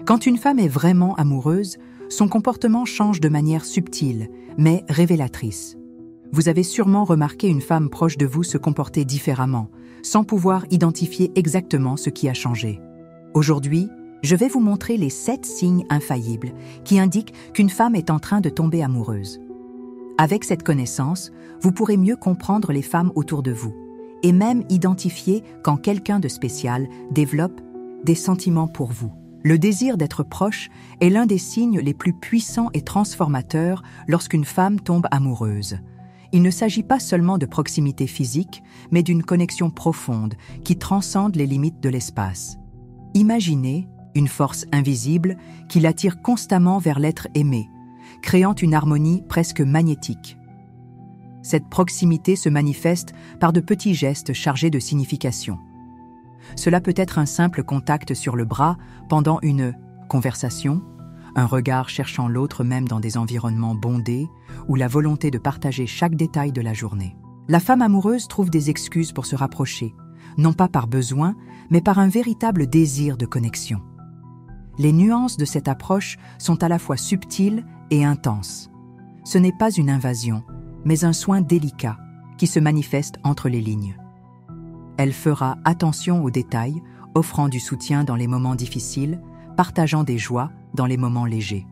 Quand une femme est vraiment amoureuse, son comportement change de manière subtile, mais révélatrice. Vous avez sûrement remarqué une femme proche de vous se comporter différemment, sans pouvoir identifier exactement ce qui a changé. Aujourd'hui, je vais vous montrer les 7 signes infaillibles qui indiquent qu'une femme est en train de tomber amoureuse. Avec cette connaissance, vous pourrez mieux comprendre les femmes autour de vous et même identifier quand quelqu'un de spécial développe des sentiments pour vous. Le désir d'être proche est l'un des signes les plus puissants et transformateurs lorsqu'une femme tombe amoureuse. Il ne s'agit pas seulement de proximité physique, mais d'une connexion profonde qui transcende les limites de l'espace. Imaginez une force invisible qui l'attire constamment vers l'être aimé, créant une harmonie presque magnétique. Cette proximité se manifeste par de petits gestes chargés de signification. Cela peut être un simple contact sur le bras pendant une conversation, un regard cherchant l'autre même dans des environnements bondés, ou la volonté de partager chaque détail de la journée. La femme amoureuse trouve des excuses pour se rapprocher, non pas par besoin, mais par un véritable désir de connexion. Les nuances de cette approche sont à la fois subtiles et intenses. Ce n'est pas une invasion, mais un soin délicat qui se manifeste entre les lignes. Elle fera attention aux détails, offrant du soutien dans les moments difficiles, partageant des joies dans les moments légers.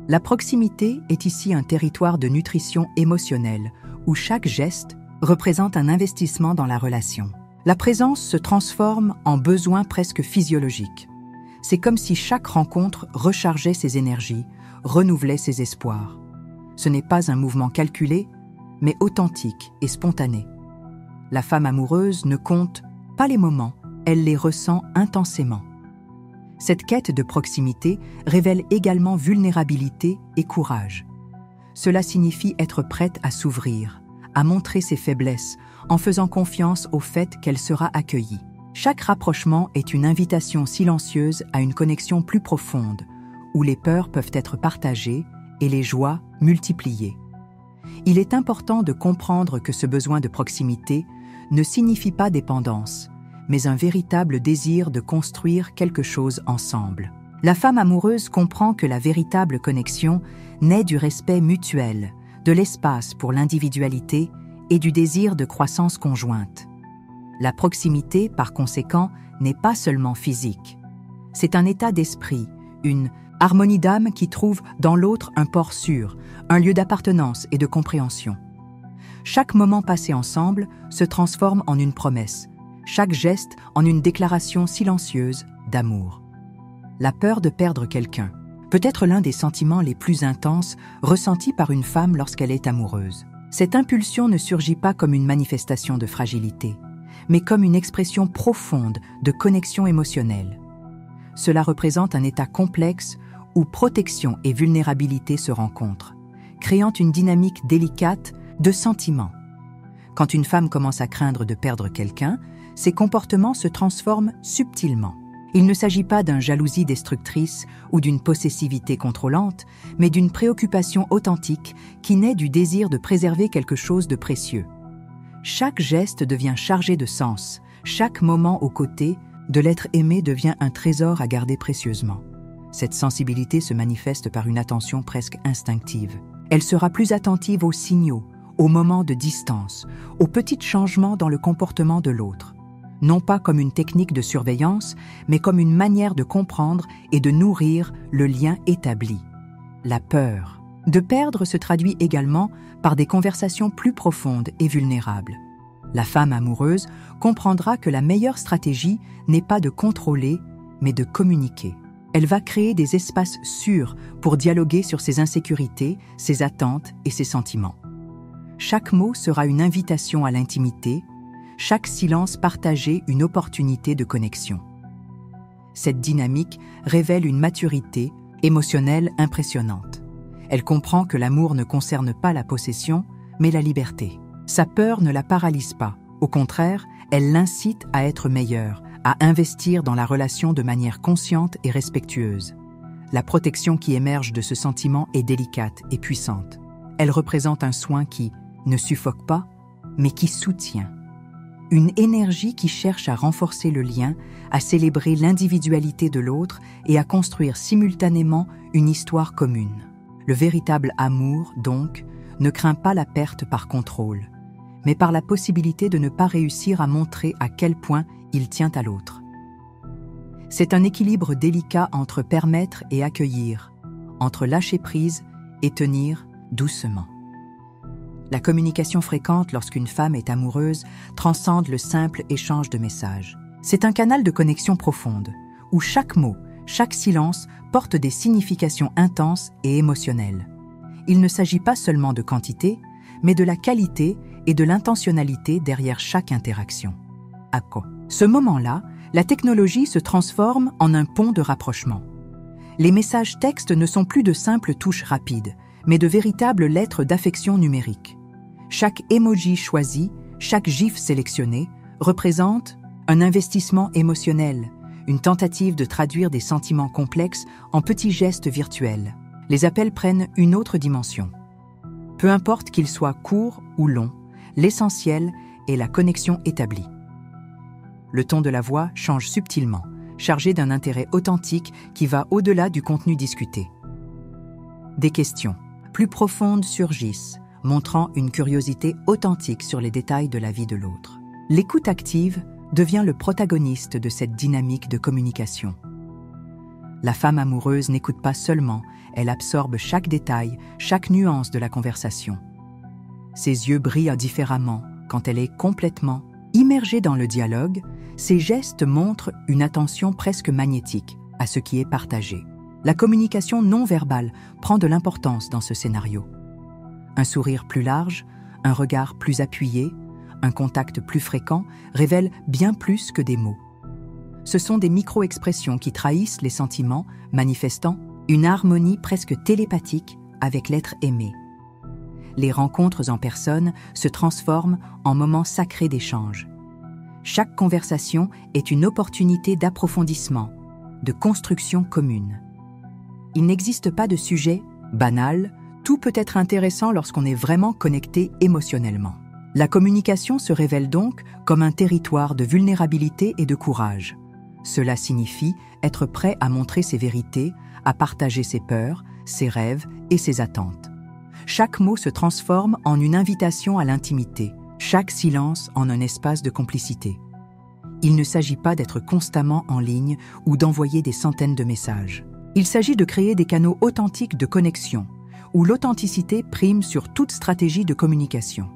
La proximité est ici un territoire de nutrition émotionnelle, où chaque geste représente un investissement dans la relation. La présence se transforme en besoin presque physiologique. C'est comme si chaque rencontre rechargeait ses énergies, renouvelait ses espoirs. Ce n'est pas un mouvement calculé, mais authentique et spontané. La femme amoureuse ne compte pas les moments, elle les ressent intensément. Cette quête de proximité révèle également vulnérabilité et courage. Cela signifie être prête à s'ouvrir, à montrer ses faiblesses, en faisant confiance au fait qu'elle sera accueillie. Chaque rapprochement est une invitation silencieuse à une connexion plus profonde, où les peurs peuvent être partagées et les joies multipliées. Il est important de comprendre que ce besoin de proximité ne signifie pas dépendance, mais un véritable désir de construire quelque chose ensemble. La femme amoureuse comprend que la véritable connexion naît du respect mutuel, de l'espace pour l'individualité et du désir de croissance conjointe. La proximité, par conséquent, n'est pas seulement physique. C'est un état d'esprit, une harmonie d'âme qui trouve dans l'autre un port sûr, un lieu d'appartenance et de compréhension. Chaque moment passé ensemble se transforme en une promesse, chaque geste en une déclaration silencieuse d'amour. La peur de perdre quelqu'un peut être l'un des sentiments les plus intenses ressentis par une femme lorsqu'elle est amoureuse. Cette impulsion ne surgit pas comme une manifestation de fragilité, mais comme une expression profonde de connexion émotionnelle. Cela représente un état complexe où protection et vulnérabilité se rencontrent, créant une dynamique délicate de sentiments. Quand une femme commence à craindre de perdre quelqu'un, ses comportements se transforment subtilement. Il ne s'agit pas d'une jalousie destructrice ou d'une possessivité contrôlante, mais d'une préoccupation authentique qui naît du désir de préserver quelque chose de précieux. Chaque geste devient chargé de sens, chaque moment aux côtés de l'être aimé devient un trésor à garder précieusement. Cette sensibilité se manifeste par une attention presque instinctive. Elle sera plus attentive aux signaux, aux moments de distance, aux petits changements dans le comportement de l'autre. Non pas comme une technique de surveillance, mais comme une manière de comprendre et de nourrir le lien établi. La peur de perdre se traduit également par des conversations plus profondes et vulnérables. La femme amoureuse comprendra que la meilleure stratégie n'est pas de contrôler, mais de communiquer. Elle va créer des espaces sûrs pour dialoguer sur ses insécurités, ses attentes et ses sentiments. Chaque mot sera une invitation à l'intimité, chaque silence partagé une opportunité de connexion. Cette dynamique révèle une maturité émotionnelle impressionnante. Elle comprend que l'amour ne concerne pas la possession, mais la liberté. Sa peur ne la paralyse pas. Au contraire, elle l'incite à être meilleure, à investir dans la relation de manière consciente et respectueuse. La protection qui émerge de ce sentiment est délicate et puissante. Elle représente un soin qui ne suffoque pas, mais qui soutient. une énergie qui cherche à renforcer le lien, à célébrer l'individualité de l'autre et à construire simultanément une histoire commune. Le véritable amour, donc, ne craint pas la perte par contrôle, mais par la possibilité de ne pas réussir à montrer à quel point il tient à l'autre. C'est un équilibre délicat entre permettre et accueillir, entre lâcher prise et tenir doucement. La communication fréquente lorsqu'une femme est amoureuse transcende le simple échange de messages. C'est un canal de connexion profonde, où chaque mot, chaque silence porte des significations intenses et émotionnelles. Il ne s'agit pas seulement de quantité, mais de la qualité et de l'intentionnalité derrière chaque interaction. À ce moment-là, la technologie se transforme en un pont de rapprochement. Les messages textes ne sont plus de simples touches rapides, mais de véritables lettres d'affection numérique. Chaque emoji choisi, chaque gif sélectionné, représente un investissement émotionnel, une tentative de traduire des sentiments complexes en petits gestes virtuels. Les appels prennent une autre dimension. Peu importe qu'ils soient courts ou longs, l'essentiel est la connexion établie. Le ton de la voix change subtilement, chargé d'un intérêt authentique qui va au-delà du contenu discuté. Des questions plus profondes surgissent, montrant une curiosité authentique sur les détails de la vie de l'autre. L'écoute active devient le protagoniste de cette dynamique de communication. La femme amoureuse n'écoute pas seulement, elle absorbe chaque détail, chaque nuance de la conversation. Ses yeux brillent différemment quand elle est complètement immergée dans le dialogue. Ses gestes montrent une attention presque magnétique à ce qui est partagé. La communication non verbale prend de l'importance dans ce scénario. Un sourire plus large, un regard plus appuyé, un contact plus fréquent révèlent bien plus que des mots. Ce sont des micro-expressions qui trahissent les sentiments, manifestant une harmonie presque télépathique avec l'être aimé. Les rencontres en personne se transforment en moments sacrés d'échange. Chaque conversation est une opportunité d'approfondissement, de construction commune. Il n'existe pas de sujet banal, tout peut être intéressant lorsqu'on est vraiment connecté émotionnellement. La communication se révèle donc comme un territoire de vulnérabilité et de courage. Cela signifie être prêt à montrer ses vérités, à partager ses peurs, ses rêves et ses attentes. Chaque mot se transforme en une invitation à l'intimité, chaque silence en un espace de complicité. Il ne s'agit pas d'être constamment en ligne ou d'envoyer des centaines de messages. Il s'agit de créer des canaux authentiques de connexion, où l'authenticité prime sur toute stratégie de communication.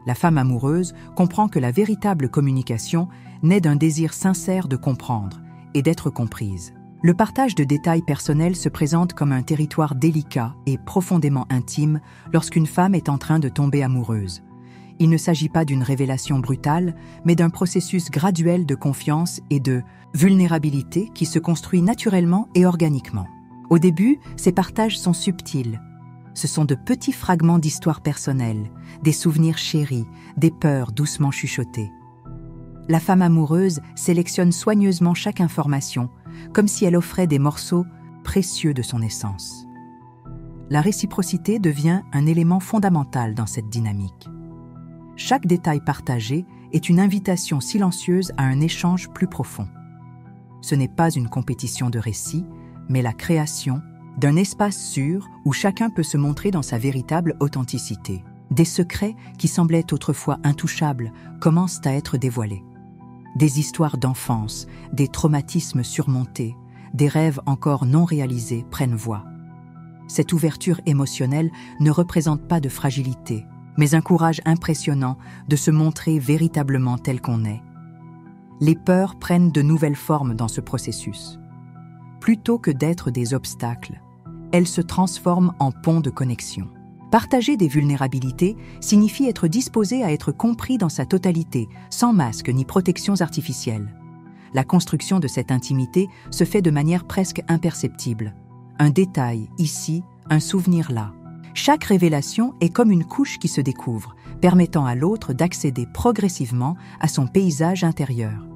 La femme amoureuse comprend que la véritable communication naît d'un désir sincère de comprendre et d'être comprise. Le partage de détails personnels se présente comme un territoire délicat et profondément intime lorsqu'une femme est en train de tomber amoureuse. Il ne s'agit pas d'une révélation brutale, mais d'un processus graduel de confiance et de vulnérabilité qui se construit naturellement et organiquement. Au début, ces partages sont subtils. Ce sont de petits fragments d'histoire personnelle, des souvenirs chéris, des peurs doucement chuchotées. La femme amoureuse sélectionne soigneusement chaque information, comme si elle offrait des morceaux précieux de son essence. La réciprocité devient un élément fondamental dans cette dynamique. Chaque détail partagé est une invitation silencieuse à un échange plus profond. Ce n'est pas une compétition de récits, mais la création d'un espace sûr où chacun peut se montrer dans sa véritable authenticité. Des secrets qui semblaient autrefois intouchables commencent à être dévoilés. Des histoires d'enfance, des traumatismes surmontés, des rêves encore non réalisés prennent voix. Cette ouverture émotionnelle ne représente pas de fragilité, mais un courage impressionnant de se montrer véritablement tel qu'on est. Les peurs prennent de nouvelles formes dans ce processus. Plutôt que d'être des obstacles, elles se transforment en ponts de connexion. Partager des vulnérabilités signifie être disposé à être compris dans sa totalité, sans masque ni protections artificielles. La construction de cette intimité se fait de manière presque imperceptible. Un détail ici, un souvenir là. Chaque révélation est comme une couche qui se découvre, permettant à l'autre d'accéder progressivement à son paysage intérieur.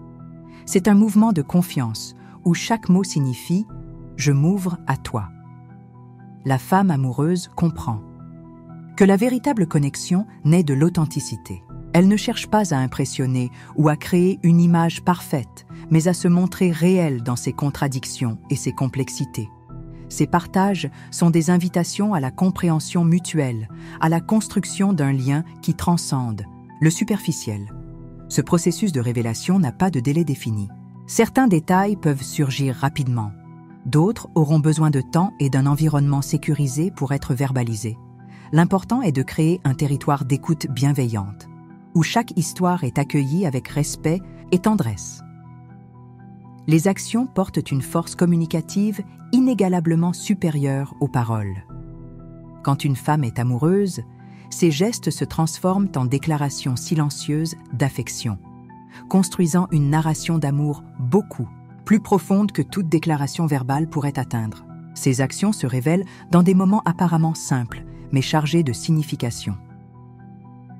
C'est un mouvement de confiance, où chaque mot signifie « je m'ouvre à toi ». La femme amoureuse comprend que la véritable connexion naît de l'authenticité. Elle ne cherche pas à impressionner ou à créer une image parfaite, mais à se montrer réelle dans ses contradictions et ses complexités. Ces partages sont des invitations à la compréhension mutuelle, à la construction d'un lien qui transcende le superficiel. Ce processus de révélation n'a pas de délai défini. Certains détails peuvent surgir rapidement. D'autres auront besoin de temps et d'un environnement sécurisé pour être verbalisés. L'important est de créer un territoire d'écoute bienveillante, où chaque histoire est accueillie avec respect et tendresse. Les actions portent une force communicative inégalablement supérieure aux paroles. Quand une femme est amoureuse, ses gestes se transforment en déclarations silencieuses d'affection, construisant une narration d'amour beaucoup plus profonde que toute déclaration verbale pourrait atteindre. Ces actions se révèlent dans des moments apparemment simples, mais chargés de signification.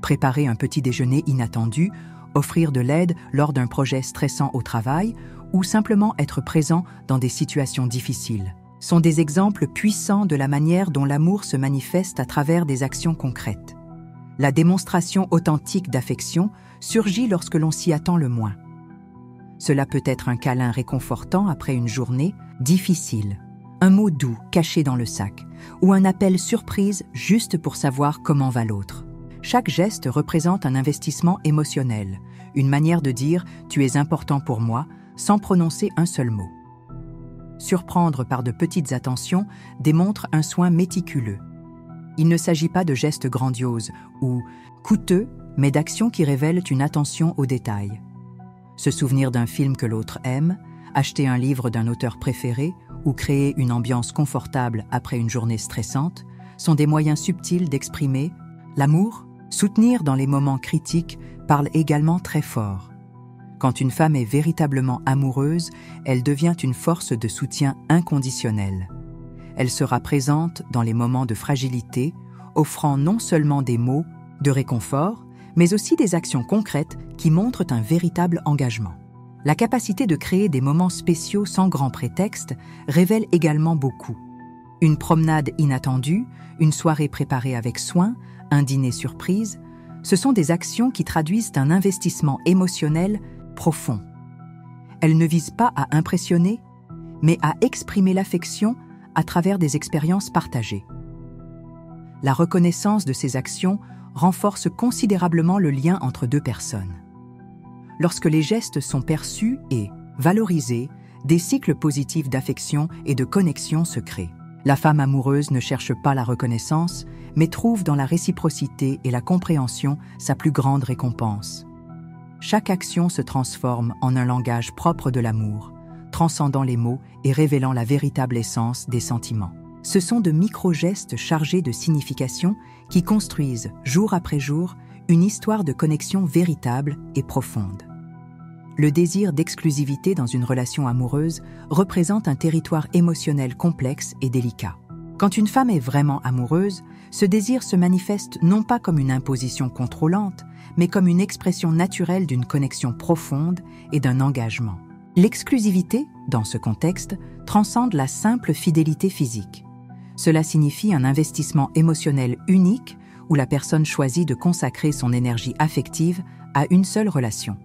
Préparer un petit déjeuner inattendu, offrir de l'aide lors d'un projet stressant au travail ou simplement être présent dans des situations difficiles sont des exemples puissants de la manière dont l'amour se manifeste à travers des actions concrètes. La démonstration authentique d'affection surgit lorsque l'on s'y attend le moins. Cela peut être un câlin réconfortant après une journée difficile, un mot doux caché dans le sac, ou un appel surprise juste pour savoir comment va l'autre. Chaque geste représente un investissement émotionnel, une manière de dire « tu es important pour moi » sans prononcer un seul mot. Surprendre par de petites attentions démontre un soin méticuleux. Il ne s'agit pas de gestes grandioses ou coûteux, mais d'actions qui révèlent une attention aux détails. Se souvenir d'un film que l'autre aime, acheter un livre d'un auteur préféré ou créer une ambiance confortable après une journée stressante sont des moyens subtils d'exprimer l'amour. Soutenir dans les moments critiques parle également très fort. Quand une femme est véritablement amoureuse, elle devient une force de soutien inconditionnel. Elle sera présente dans les moments de fragilité, offrant non seulement des mots de réconfort, mais aussi des actions concrètes qui montrent un véritable engagement. La capacité de créer des moments spéciaux sans grand prétexte révèle également beaucoup. Une promenade inattendue, une soirée préparée avec soin, un dîner surprise, ce sont des actions qui traduisent un investissement émotionnel profond. Elles ne visent pas à impressionner, mais à exprimer l'affection à travers des expériences partagées. La reconnaissance de ces actions renforce considérablement le lien entre deux personnes. Lorsque les gestes sont perçus et valorisés, des cycles positifs d'affection et de connexion se créent. La femme amoureuse ne cherche pas la reconnaissance, mais trouve dans la réciprocité et la compréhension sa plus grande récompense. Chaque action se transforme en un langage propre de l'amour, transcendant les mots et révélant la véritable essence des sentiments. Ce sont de micro-gestes chargés de signification qui construisent, jour après jour, une histoire de connexion véritable et profonde. Le désir d'exclusivité dans une relation amoureuse représente un territoire émotionnel complexe et délicat. Quand une femme est vraiment amoureuse, ce désir se manifeste non pas comme une imposition contrôlante, mais comme une expression naturelle d'une connexion profonde et d'un engagement. L'exclusivité, dans ce contexte, transcende la simple fidélité physique. Cela signifie un investissement émotionnel unique où la personne choisit de consacrer son énergie affective à une seule relation.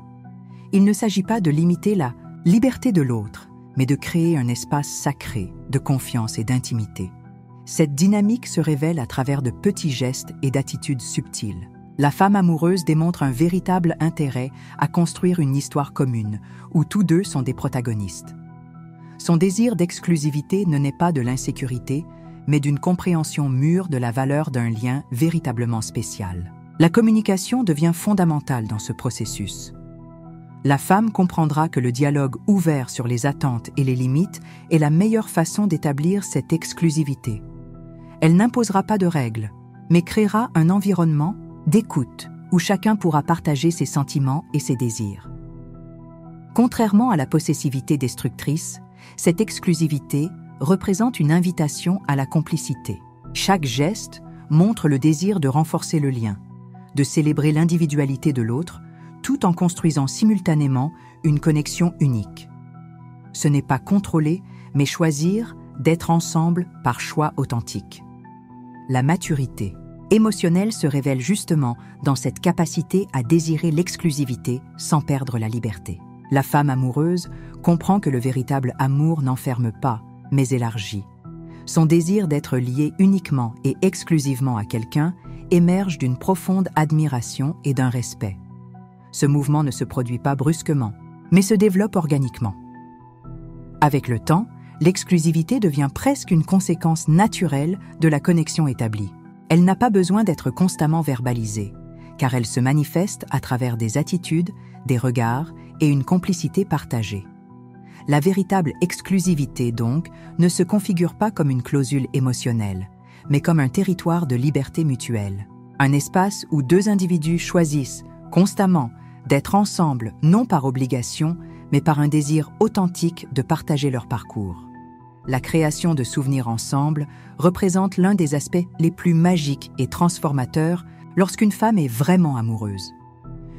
Il ne s'agit pas de limiter la liberté de l'autre, mais de créer un espace sacré de confiance et d'intimité. Cette dynamique se révèle à travers de petits gestes et d'attitudes subtiles. La femme amoureuse démontre un véritable intérêt à construire une histoire commune, où tous deux sont des protagonistes. Son désir d'exclusivité ne naît pas de l'insécurité, mais d'une compréhension mûre de la valeur d'un lien véritablement spécial. La communication devient fondamentale dans ce processus. La femme comprendra que le dialogue ouvert sur les attentes et les limites est la meilleure façon d'établir cette exclusivité. Elle n'imposera pas de règles, mais créera un environnement d'écoute où chacun pourra partager ses sentiments et ses désirs. Contrairement à la possessivité destructrice, cette exclusivité représente une invitation à la complicité. Chaque geste montre le désir de renforcer le lien, de célébrer l'individualité de l'autre, tout en construisant simultanément une connexion unique. Ce n'est pas contrôler, mais choisir d'être ensemble par choix authentique. La maturité. émotionnel se révèle justement dans cette capacité à désirer l'exclusivité sans perdre la liberté. La femme amoureuse comprend que le véritable amour n'enferme pas, mais élargit. Son désir d'être lié uniquement et exclusivement à quelqu'un émerge d'une profonde admiration et d'un respect. Ce mouvement ne se produit pas brusquement, mais se développe organiquement. Avec le temps, l'exclusivité devient presque une conséquence naturelle de la connexion établie. Elle n'a pas besoin d'être constamment verbalisée, car elle se manifeste à travers des attitudes, des regards et une complicité partagée. La véritable exclusivité, donc, ne se configure pas comme une clausule émotionnelle, mais comme un territoire de liberté mutuelle. Un espace où deux individus choisissent, constamment, d'être ensemble, non par obligation, mais par un désir authentique de partager leur parcours. La création de souvenirs ensemble représente l'un des aspects les plus magiques et transformateurs lorsqu'une femme est vraiment amoureuse.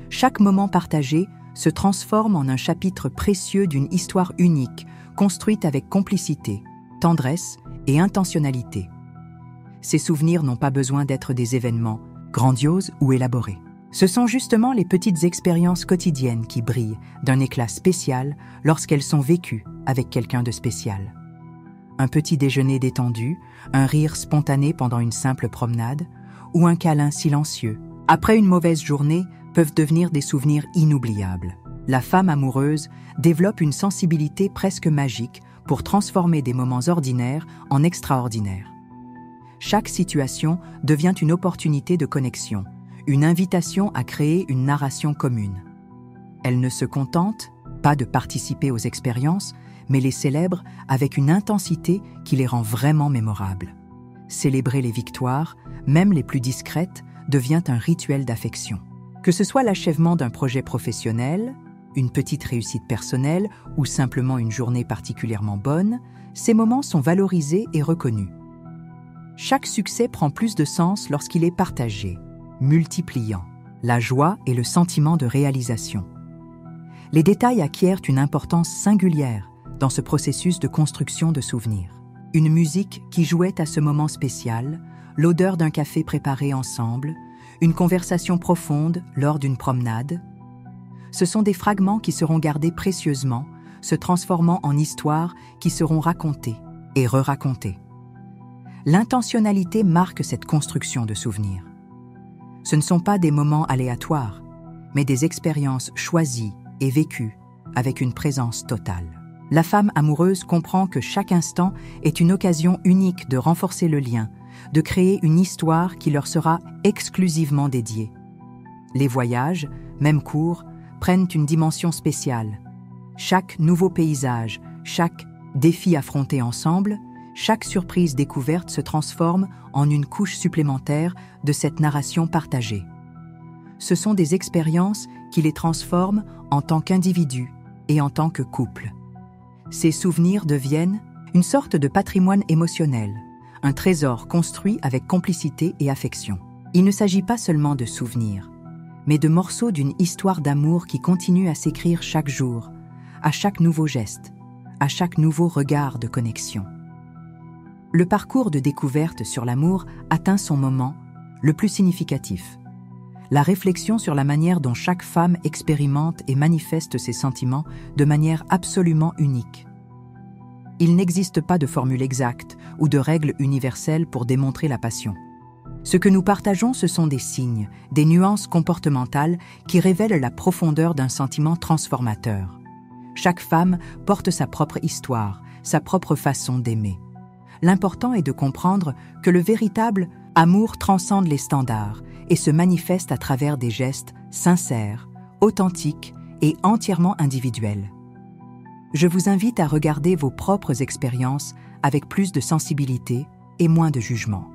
Chaque moment partagé se transforme en un chapitre précieux d'une histoire unique, construite avec complicité, tendresse et intentionnalité. Ces souvenirs n'ont pas besoin d'être des événements grandioses ou élaborés. Ce sont justement les petites expériences quotidiennes qui brillent d'un éclat spécial lorsqu'elles sont vécues avec quelqu'un de spécial. Un petit déjeuner détendu, un rire spontané pendant une simple promenade, ou un câlin silencieux, après une mauvaise journée, peuvent devenir des souvenirs inoubliables. La femme amoureuse développe une sensibilité presque magique pour transformer des moments ordinaires en extraordinaires. Chaque situation devient une opportunité de connexion, une invitation à créer une narration commune. Elle ne se contente pas de participer aux expériences, mais les célèbre avec une intensité qui les rend vraiment mémorables. Célébrer les victoires, même les plus discrètes, devient un rituel d'affection. Que ce soit l'achèvement d'un projet professionnel, une petite réussite personnelle ou simplement une journée particulièrement bonne, ces moments sont valorisés et reconnus. Chaque succès prend plus de sens lorsqu'il est partagé, multipliant la joie et le sentiment de réalisation. Les détails acquièrent une importance singulière dans ce processus de construction de souvenirs. Une musique qui jouait à ce moment spécial, l'odeur d'un café préparé ensemble, une conversation profonde lors d'une promenade. Ce sont des fragments qui seront gardés précieusement, se transformant en histoires qui seront racontées et re-racontées. L'intentionnalité marque cette construction de souvenirs. Ce ne sont pas des moments aléatoires, mais des expériences choisies et vécues avec une présence totale. La femme amoureuse comprend que chaque instant est une occasion unique de renforcer le lien, de créer une histoire qui leur sera exclusivement dédiée. Les voyages, même courts, prennent une dimension spéciale. Chaque nouveau paysage, chaque défi affronté ensemble, chaque surprise découverte se transforme en une couche supplémentaire de cette narration partagée. Ce sont des expériences qui les transforment en tant qu'individus et en tant que couple. Ces souvenirs deviennent une sorte de patrimoine émotionnel, un trésor construit avec complicité et affection. Il ne s'agit pas seulement de souvenirs, mais de morceaux d'une histoire d'amour qui continue à s'écrire chaque jour, à chaque nouveau geste, à chaque nouveau regard de connexion. Le parcours de découverte sur l'amour atteint son moment le plus significatif. La réflexion sur la manière dont chaque femme expérimente et manifeste ses sentiments de manière absolument unique. Il n'existe pas de formule exacte ou de règle universelle pour démontrer la passion. Ce que nous partageons, ce sont des signes, des nuances comportementales qui révèlent la profondeur d'un sentiment transformateur. Chaque femme porte sa propre histoire, sa propre façon d'aimer. L'important est de comprendre que le véritable amour transcende les standards et se manifeste à travers des gestes sincères, authentiques et entièrement individuels. Je vous invite à regarder vos propres expériences avec plus de sensibilité et moins de jugement.